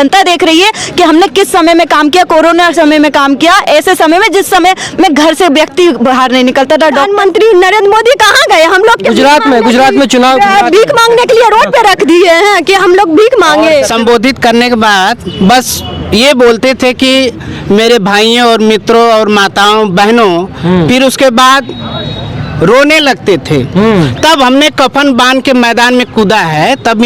जनता देख रही है कि हमने किस समय में काम किया, कोरोना समय में काम किया, ऐसे समय में जिस समय में घर से व्यक्ति बाहर नहीं निकलता था। प्रधानमंत्री नरेंद्र मोदी कहाँ गए? हम लोग गुजरात में चुनाव भीख मांगने के लिए रोड पे रख दिए हैं कि हम लोग भीख मांगे। संबोधित करने के बाद बस ये बोलते थे कि मेरे भाइयों और मित्रों और माताओं बहनों, फिर उसके बाद रोने लगते थे। तब हमने कफन बांध के मैदान में कूदा है। तब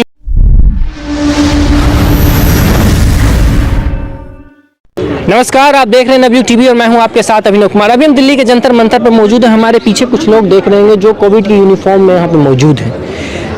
नमस्कार, आप देख रहे हैं नवयुग टीवी और मैं हूं आपके साथ अभिनव कुमार। अभी हम दिल्ली के जंतर मंतर पर मौजूद हैं। हमारे पीछे कुछ लोग देख रहे होंगे जो कोविड की यूनिफॉर्म में यहाँ पे मौजूद हैं।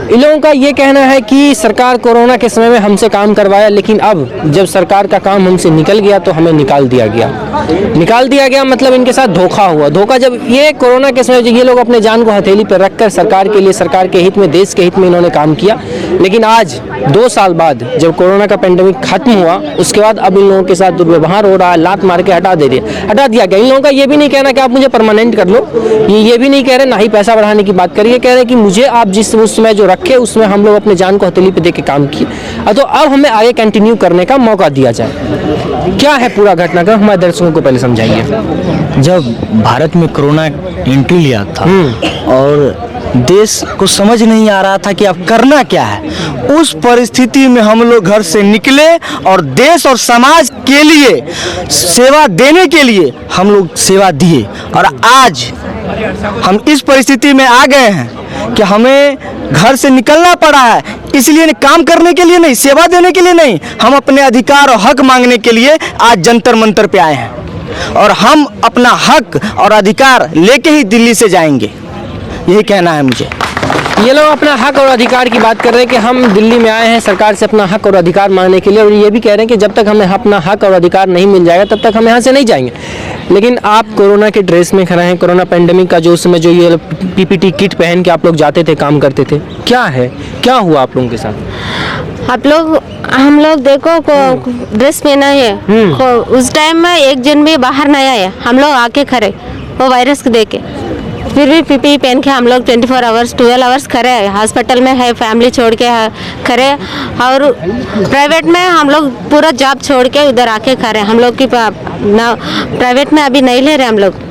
इन लोगों का ये कहना है कि सरकार कोरोना के समय में हमसे काम करवाया, लेकिन अब जब सरकार का काम हमसे निकल गया तो हमें निकाल दिया गया। मतलब इनके साथ धोखा हुआ। जब ये कोरोना के समय ये लोग अपने जान को हथेली पर रखकर सरकार के लिए, सरकार के हित में, देश के हित में इन्होंने काम किया, लेकिन आज 2 साल बाद जब कोरोना का पेंडेमिक खत्म हुआ, उसके बाद अब इन लोगों के साथ दुर्व्यवहार हो रहा है, लात मार के हटा दिया गया। इन लोगों का ये भी नहीं कहना कि आप मुझे परमानेंट कर लो, ये भी नहीं कह रहे, ना ही पैसा बढ़ाने की बात करिए, कह रहे कि मुझे आप जिस उस समय जो रखे उसमें हम लोग अपने जान को हथेली पे दे के काम किए, तो अब हमें आगे कंटिन्यू करने का मौका दिया जाए। क्या है पूरा घटनाक्रम, हमारे दर्शकों को पहले समझाइए। जब भारत में कोरोना एंट्री लिया था और देश को समझ नहीं आ रहा था कि अब करना क्या है, उस परिस्थिति में हम लोग घर से निकले और देश और समाज के लिए सेवा देने के लिए हम लोग सेवा दिए। और आज हम इस परिस्थिति में आ गए हैं कि हमें घर से निकलना पड़ा है, इसलिए काम करने के लिए नहीं, सेवा देने के लिए नहीं, हम अपने अधिकार और हक मांगने के लिए आज जंतर मंतर पे आए हैं। और हम अपना हक और अधिकार लेके ही दिल्ली से जाएंगे, यही कहना है मुझे। ये लोग अपना हक और अधिकार की बात कर रहे हैं कि हम दिल्ली में आए हैं सरकार से अपना हक और अधिकार मांगने के लिए, और ये भी कह रहे हैं कि जब तक हमें अपना हक और अधिकार नहीं मिल जाएगा तब तक हम यहाँ से नहीं जाएंगे। लेकिन आप कोरोना के ड्रेस में खड़े हैं, कोरोना पेंडेमिक का जो उस समय जो ये पीपीटी किट पहन के आप लोग जाते थे, काम करते थे, क्या हुआ आप लोगों के साथ? हम लोग देखो ड्रेस पहना है, उस टाइम में एक जन भी बाहर नहीं आया, हम लोग आके खड़े वो वायरस को देख के, फिर भी पीपी पहन के हम लोग 24 आवर्स 12 आवर्स खड़े हैं। हॉस्पिटल में है, फैमिली छोड़ के खड़े, और प्राइवेट में हम लोग पूरा जॉब छोड़ के उधर आके खड़े। हम लोग की प्राइवेट में अभी नहीं ले रहे, हम लोग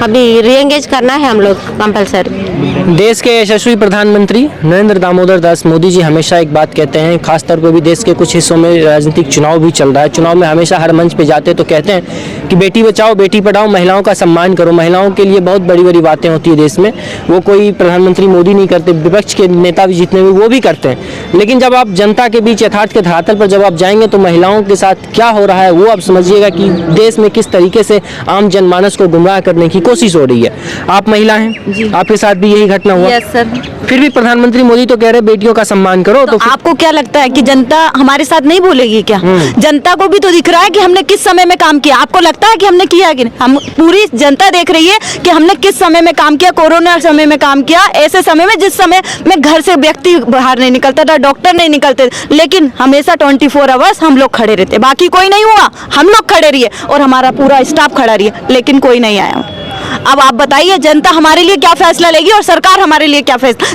अभी रीएंगेज करना है हम लोग कंपलसरी। देश के यशस्वी प्रधानमंत्री नरेंद्र दामोदर दास मोदी जी हमेशा एक बात कहते हैं, खासतौर पर भी देश के कुछ हिस्सों में राजनीतिक चुनाव भी चल रहा है, चुनाव में हमेशा हर मंच पे जाते तो कहते हैं कि बेटी बचाओ बेटी पढ़ाओ, महिलाओं का सम्मान करो। महिलाओं के लिए बहुत बड़ी बड़ी बातें होती है देश में, वो कोई प्रधानमंत्री मोदी नहीं करते, विपक्ष के नेता भी जितने भी वो भी करते हैं। लेकिन जब आप जनता के बीच यथार्थ के धरातल पर जब आप जाएंगे तो महिलाओं के साथ क्या हो रहा है वो आप समझिएगा कि देश में किस तरीके से आम जनमानस को गुमराह करने की कोशिश हो रही है। आप महिला हैं, आपके साथ भी यही घटना हुआ? Yes sir. फिर भी प्रधानमंत्री मोदी तो कह रहे बेटियों का सम्मान करो, तो आपको क्या लगता है कि जनता हमारे साथ नहीं बोलेगी क्या? जनता को भी तो दिख रहा है कि हमने किस समय में काम किया। आपको लगता है कि हमने किया कि नहीं? हम पूरी जनता देख रही है कि हमने किस समय में काम किया, कोरोना समय में काम किया, ऐसे समय में जिस समय में घर से व्यक्ति बाहर नहीं निकलता था, डॉक्टर नहीं निकलते, लेकिन हमेशा 24 आवर्स हम लोग खड़े रहते। बाकी कोई नहीं हुआ, हम लोग खड़े रहिए और हमारा पूरा स्टाफ खड़ा रहिए, लेकिन कोई नहीं आया। अब आप बताइए जनता हमारे लिए क्या फैसला लेगी और सरकार हमारे लिए क्या फैसला?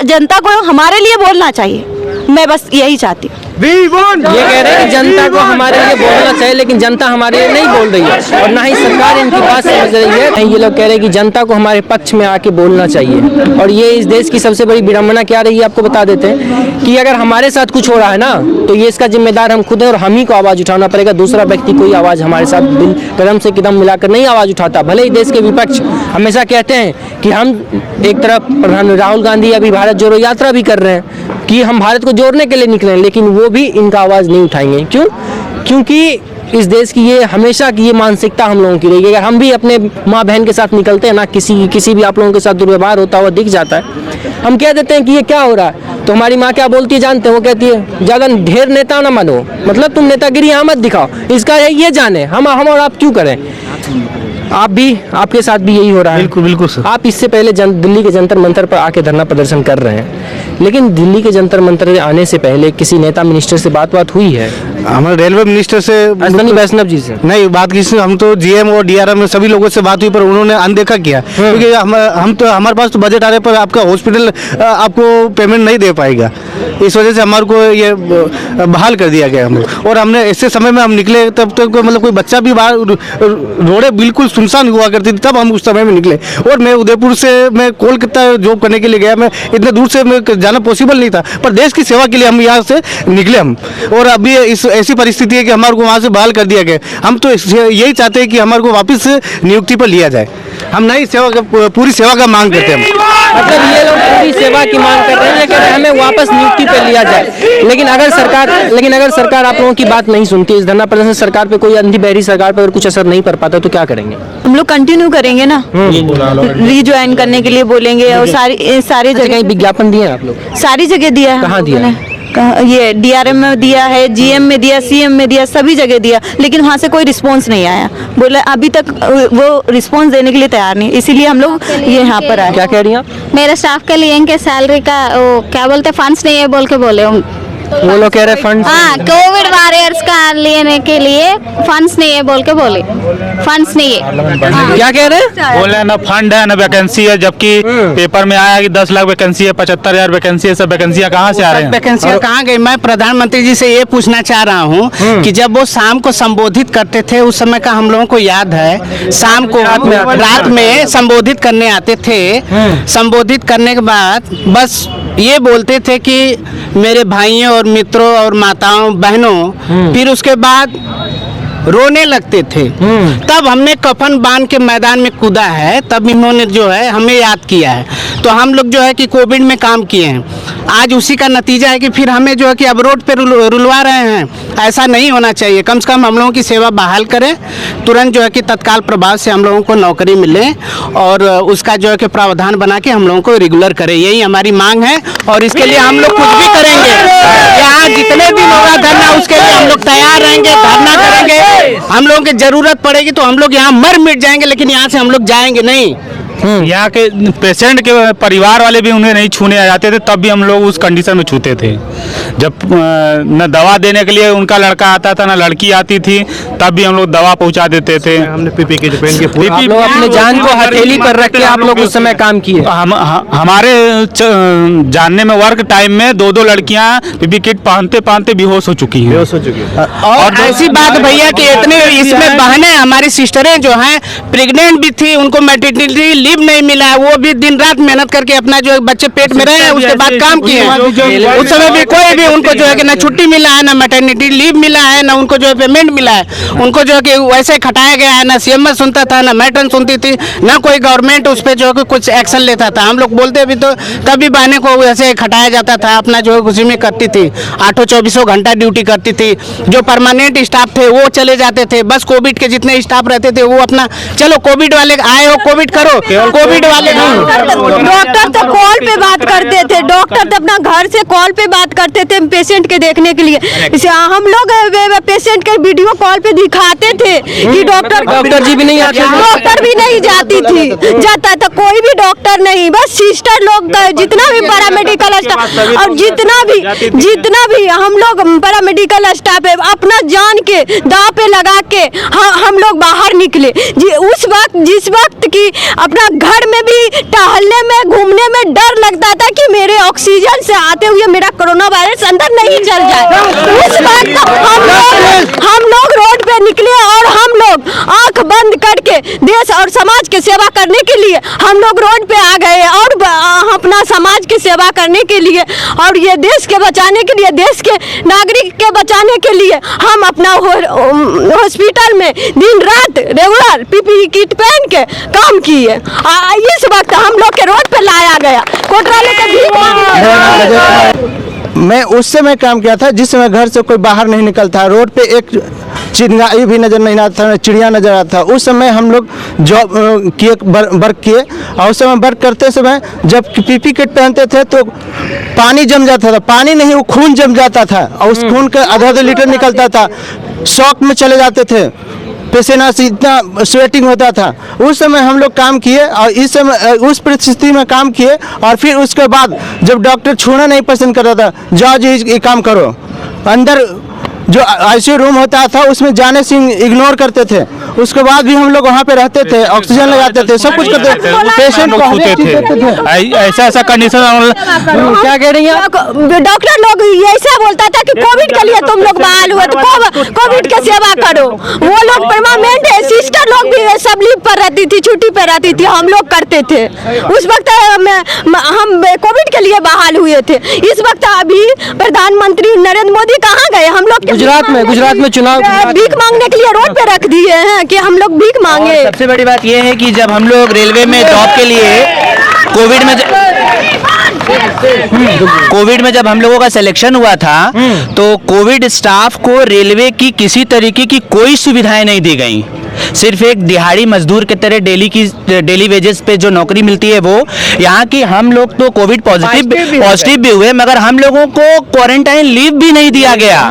जनता को हमारे लिए बोलना चाहिए, मैं बस यही चाहती हूँ। ये कह रहे हैं कि जनता को हमारे लिए बोलना चाहिए, लेकिन जनता हमारे लिए नहीं बोल रही है और ना ही सरकार इनकी बात समझ रही है। ये लोग कह रहे हैं कि जनता को हमारे पक्ष में आके बोलना चाहिए, और ये इस देश की सबसे बड़ी विडंबना क्या रही है आपको बता देते हैं कि अगर हमारे साथ कुछ हो रहा है ना तो ये इसका जिम्मेदार हम खुद हैं और हम ही को आवाज़ उठाना पड़ेगा। दूसरा व्यक्ति कोई आवाज़ हमारे साथ कदम से कदम मिलाकर नहीं आवाज़ उठाता। भले ही देश के विपक्ष हमेशा कहते हैं कि हम एक तरफ प्रधानमंत्री राहुल गांधी अभी भारत जोड़ो यात्रा भी कर रहे हैं कि हम भारत को जोड़ने के लिए निकले हैं, लेकिन वो भी इनका आवाज़ नहीं उठाएंगे। क्यों? क्योंकि इस देश की ये हमेशा की ये मानसिकता हम लोगों की रहेगी। अगर हम भी अपने माँ बहन के साथ निकलते हैं ना, किसी भी आप लोगों के साथ दुर्व्यवहार होता हुआ दिख जाता है, हम कह देते हैं कि ये क्या हो रहा है, तो हमारी माँ क्या बोलती है जानते हैं? वो कहती है ज़्यादा ढेर नेता ना बनो, मतलब तुम नेतागिरी यहाँ मत दिखाओ, इसका ये जाने हम और आप क्यों करें। आप भी, आपके साथ भी यही हो रहा है? बिल्कुल बिल्कुल सर। आप इससे पहले दिल्ली के जंतर मंतर पर आके धरना प्रदर्शन कर रहे हैं, लेकिन दिल्ली के जंतर मंतर आने से पहले किसी नेता मिनिस्टर से बात हुई है? हमारे रेलवे मिनिस्टर से अश्विनी वैष्णव जी से। नहीं बात की, हम तो जीएम और डीआरएम में सभी लोगों से बात हुई, पर उन्होंने अनदेखा किया, क्योंकि हम तो हमारे पास तो बजट आ रहे पर आपका हॉस्पिटल आपको पेमेंट नहीं दे पाएगा, इस वजह से हमारे को ये बहाल कर दिया गया। हम और हमने ऐसे समय में हम निकले तब तक मतलब कोई बच्चा भी बाहर, रोडें बिल्कुल सुनसान हुआ करती थी, तब हम उस समय में निकले। और मैं उदयपुर से मैं कोलकाता जॉब करने के लिए गया, मैं इतने दूर से मैं जाना पॉसिबल नहीं था, पर देश की सेवा के लिए हम यहाँ से निकले हम। और अभी इस ऐसी परिस्थिति है कि हमारे को वहाँ से बहाल कर दिया गया। हम तो यही चाहते हैं कि हमारे को वापस नियुक्ति पर लिया जाए। हम नई सेवा का, पूरी सेवा का मांग करते हैं। मतलब ये लोग पूरी सेवा की मांग कर रहे हैं, ये कह रहे हैं हमें वापस नियुक्ति पे लिया जाए। लेकिन अगर सरकार आप लोगों की बात नहीं सुनती, इस धरना प्रदर्शन सरकार पे, कोई अंधी बहरी सरकार पे अगर कुछ असर नहीं पड़ पाता तो क्या करेंगे? हम लोग कंटिन्यू करेंगे ना, रीज्वाइन करने के लिए बोलेंगे। और सारी जगह कहीं विज्ञापन दिए आप लोग? सारी जगह दिया है। कहाँ दिया? ये डीआरएम में दिया है, जीएम में दिया, सीएम में दिया, सभी जगह दिया, लेकिन वहाँ से कोई रिस्पांस नहीं आया। बोला अभी तक वो रिस्पांस देने के लिए तैयार नहीं, इसीलिए हम लोग ये यहाँ पर आए। क्या कह रही हैं आप? मेरे स्टाफ के लिए इनके सैलरी का वो क्या बोलते फंड्स नहीं है बोल के बोले वो लोग कह रहे फंड, हाँ कोविड वॉरियर्स का लेने के लिए फंड्स नहीं है बोल के बोले, फंड्स नहीं है। क्या कह रहे हैं? बोल रहे हैं ना फंड है ना वैकेंसी है, जबकि पेपर में आया कि 10 लाख वैकेंसी है, 75,000 वैकेंसी है। सब वैकेंसियां कहाँ से आ रहे हैं? वैकेंसियां कहाँ गई? मैं प्रधानमंत्री जी से ये पूछना चाह रहा हूँ कि जब वो शाम को संबोधित करते थे, उस समय का हम लोगों को याद है, शाम को रात में संबोधित करने आते थे। संबोधित करने के बाद बस ये बोलते थे कि मेरे भाइयों और मित्रों और माताओं बहनों, फिर उसके बाद रोने लगते थे। तब हमने कफन बांध के मैदान में कूदा है, तब इन्होंने जो है हमें याद किया है। तो हम लोग जो है कि कोविड में काम किए हैं, आज उसी का नतीजा है कि फिर हमें जो है कि अब रोड पे रुलवा रहे हैं। ऐसा नहीं होना चाहिए। कम से कम हम लोगों की सेवा बहाल करें, तुरंत जो है कि तत्काल प्रभाव से हम लोगों को नौकरी मिले और उसका जो है कि प्रावधान बना के हम लोगों को रेगुलर करें, यही हमारी मांग है। और इसके लिए हम लोग कुछ भी करेंगे, यहाँ जितने दिन होगा धरना उसके लिए हम लोग तैयार रहेंगे, धरना करेंगे। हम लोगों की जरूरत पड़ेगी तो हम लोग यहाँ मर मिट जाएंगे, लेकिन यहाँ से हम लोग जाएंगे नहीं। यहाँ के पेशेंट के परिवार वाले भी उन्हें नहीं छूने आ जाते थे, तब भी हम लोग उस कंडीशन में छूते थे। जब न दवा देने के लिए उनका लड़का आता था, न लड़की आती थी, तब भी हम लोग दवा पहुंचा देते थे। हमने पीपी किट पहन के आप लोग अपने जान को हथेली पर रख के आप लोग उस समय काम किए। हमारे जानने में वर्क टाइम में 2-2 लड़कियां पीपी किट पहनते पहनते बेहोश हो चुकी हैं। और ऐसी बात भैया कि इतने इसमें बहनें हमारी सिस्टरें जो हैं प्रेग्नेंट भी थी, उनको मैटरनिटी लीव नहीं मिला है, वो भी दिन रात मेहनत करके अपना जो बच्चे पेट में रहे हैं उसके बाद काम किए हैं। उस समय भी कोई भी उनको जो है कि ना छुट्टी मिला है, ना मैटरनिटी लीव मिला है, ना उनको जो है पेमेंट मिला है। उनको जो है कि वैसे खटाया गया है, ना सीएमएस सुनता था, ना मैटर्न सुनती थी, ना कोई गवर्नमेंट उस पर जो है कि कुछ एक्शन लेता था। हम लोग बोलते भी तो तभी बहने को वैसे खटाया जाता था, अपना जो है उसी में करती थी, 8-24 घंटा ड्यूटी करती थी। जो परमानेंट स्टाफ थे वो चले जाते थे, बस कोविड के जितने स्टाफ रहते थे वो अपना चलो कोविड वाले आए हो कोविड करो, कोविड वाले डॉक्टर तो कॉल पे बात करते थे, डॉक्टर तो अपना घर से कॉल पे बात करते थे पेशेंट के देखने के लिए। हम लोग पेशेंट के वीडियो कॉल पे दिखाते थे कि डॉक्टर जी भी नहीं आते, डॉक्टर भी नहीं जाती थी, जाता था कोई भी डॉक्टर नहीं, बस सिस्टर लोग, जितना भी पैरामेडिकल स्टाफ और जितना भी हम लोग पैरामेडिकल स्टाफ है, अपना जान के दांव पे लगा के हम लोग बाहर निकले। जिस वक्त की अपना घर में भी टहलने में घूमने में डर लगता था कि मेरे ऑक्सीजन से आते हुए मेरा कोरोना वायरस अंदर नहीं चल जाए, उस वक्त हम लोग रोड पे निकले और हम लोग आंख बंद करके देश और समाज की सेवा करने के लिए हम लोग रोड पे आ गए और अपना समाज की सेवा करने के लिए और ये देश के बचाने के लिए, देश के नागरिक के बचाने के लिए हम अपना हॉस्पिटल में दिन रात रेगुलर पीपीई किट पहन के काम किए। इस वक्त हम लोग के रोड पे लाया गया, कोटरा लेके मैं उस समय काम किया था जिस समय घर से कोई बाहर नहीं निकलता, रोड पे एक चिड़िया भी नजर नहीं आता था, चिड़िया नजर आता था। उस समय हम लोग जॉब किए, वर्क किए और उस समय वर्क करते समय जब पीपी किट पहनते थे तो पानी जम जाता था, पानी नहीं वो खून जम जाता था और उस खून का आधा लीटर निकलता था, शॉक में चले जाते थे, पसीना से इतना स्वेटिंग होता था। उस समय हम लोग काम किए और इस समय उस परिस्थिति में काम किए और फिर उसके बाद जब डॉक्टर छूना नहीं पसंद करता था, जाओ जी ये काम करो, अंदर जो आईसीयू रूम होता था उसमें जाने से इग्नोर करते थे, उसके बाद भी हम लोग वहाँ पे रहते थे, ऑक्सीजन लगाते थे, सब कुछ करते थे, पेशेंट को हर एक चीज़ देते थे। ऐसा ऐसा कंडीशन क्या कह रही हैं आप? डॉक्टर लोग ऐसा बोलता था कि कोविड के लिए तुम लोग बहाल हुए तो कोविड की सेवा करो। वो लोग परमानेंट है, सिस्टर लोग भी सब लीव पर रहती थी, छुट्टी पर रहती थी, हम लोग करते थे। उस वक्त हम कोविड के लिए बहाल हुए थे। इस वक्त अभी प्रधानमंत्री नरेंद्र मोदी कहाँ गए? हम लोग गुजरात में चुनाव भीख मांगने के लिए रोड पे रख दिए हैं कि हम लोग भीख मांगे। सबसे बड़ी बात यह है कि जब हम लोग रेलवे में जॉब के लिए कोविड में जब हम लोगों का सिलेक्शन हुआ था तो कोविड स्टाफ को रेलवे की किसी तरीके की कोई सुविधाएं नहीं दी गई। सिर्फ एक दिहाड़ी मजदूर के तरह डेली वेजेस पे जो नौकरी मिलती है वो। यहाँ की हम लोग तो कोविड पॉजिटिव भी हुए मगर हम लोगों को क्वारंटाइन लीव भी नहीं दिया गया।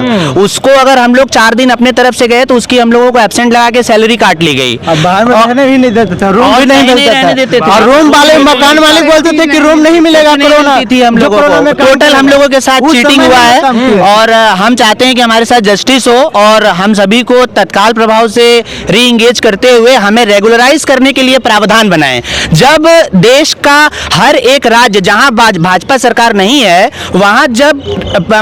उसको अगर हम लोग 4 दिन अपने तरफ से गए तो उसकी हम लोगों को एब्सेंट लगा के सैलरी काट ली गई। बाहर में रहने भी नहीं देते थे, रूम भी नहीं देते थे। और रूम वाले मकान मालिक बोलते थे कि रूम नहीं मिलेगा। कोरोना थी हम लोगों को, टोटल हम लोगों के साथ चीटिंग हुआ है और हम चाहते हैं कि हमारे साथ जस्टिस हो और हम सभी को तत्काल प्रभाव से री एंगेज करते हुए हमें रेगुलराइज करने के लिए प्रावधान बनाएं। जब देश का हर एक राज्य जहां भाजपा सरकार नहीं है वहां जब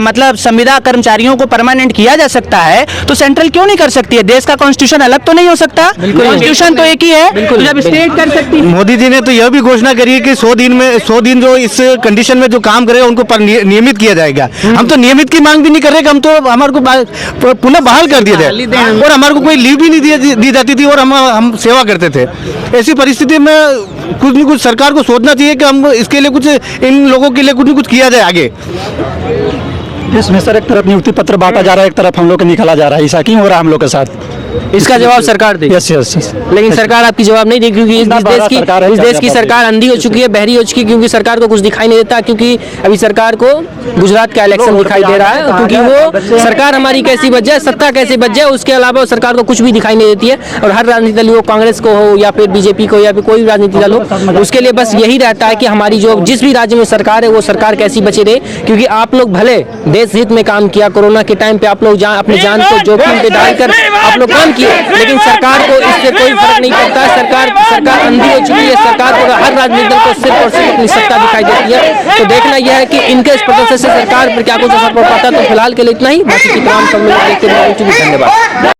मतलब संविदा कर्मचारियों को परमानेंट किया जा सकता है तो सेंट्रल क्यों नहीं कर सकती है? देश का कॉन्स्टिट्यूशन अलग तो नहीं हो सकता? कॉन्स्टिट्यूशन तो एक ही है, तो जब स्टेट कर सकती है। मोदी जी ने तो यह भी घोषणा करी है कि 100 दिन जो इस कंडीशन में जो काम करेगा उनको नियमित किया जाएगा। हम तो नियमित की मांग भी नहीं कर रहे, हम तो हमारे को पुनः बहाल कर दिए थे और हमारे को कोई लीव भी नहीं दी जाती थी और हम सेवा करते थे। ऐसी परिस्थिति में कुछ न कुछ सरकार को सोचना चाहिए कि हम इसके लिए कुछ इन लोगों के लिए कुछ न कुछ किया जाए आगे। इसमें सर एक तरफ नियुक्ति पत्र बांटा जा रहा है, एक तरफ हम लोग को निकाला जा रहा है। ऐसा क्यों हो रहा है हम लोग के साथ? इसका जवाब सरकार देगी। Yes yes yes. लेकिन सरकार आपकी जवाब नहीं देगी क्योंकि इस देश की सरकार अंधी हो चुकी है, बहरी हो चुकी है, क्योंकि सरकार को कुछ दिखाई नहीं देता। क्योंकि अभी सरकार को गुजरात का इलेक्शन दिखाई दे रहा है, क्योंकि वो सरकार हमारी कैसी बच जाए, सत्ता कैसे बच जाए, उसके अलावा सरकार को कुछ भी दिखाई नहीं देती है। और हर राजनीतिक दल हो, कांग्रेस को हो या फिर बीजेपी को या फिर कोई भी राजनीतिक दल हो, उसके लिए बस यही रहता है कि हमारी जो जिस भी राज्य में सरकार है वो सरकार कैसी बची रहे। क्योंकि आप लोग भले देश हित में काम किया, कोरोना के टाइम पे आप लोग अपनी जान को जोखिम पे डालकर आप लोग काम किए, लेकिन सरकार को इससे कोई फर्क नहीं पड़ता है। सरकार अंधी हो चुकी है। सरकार को हर राजनीतिक दल को सिर्फ और सिर्फ अपनी सत्ता दिखाई देती है। तो देखना यह है कि इनके इस प्रदर्शन से सरकार पर क्या कुछ असर पड़ पाता है। तो फिलहाल के लिए इतना ही, बाकी की तमाम सब लोग देखते हैं। धन्यवाद।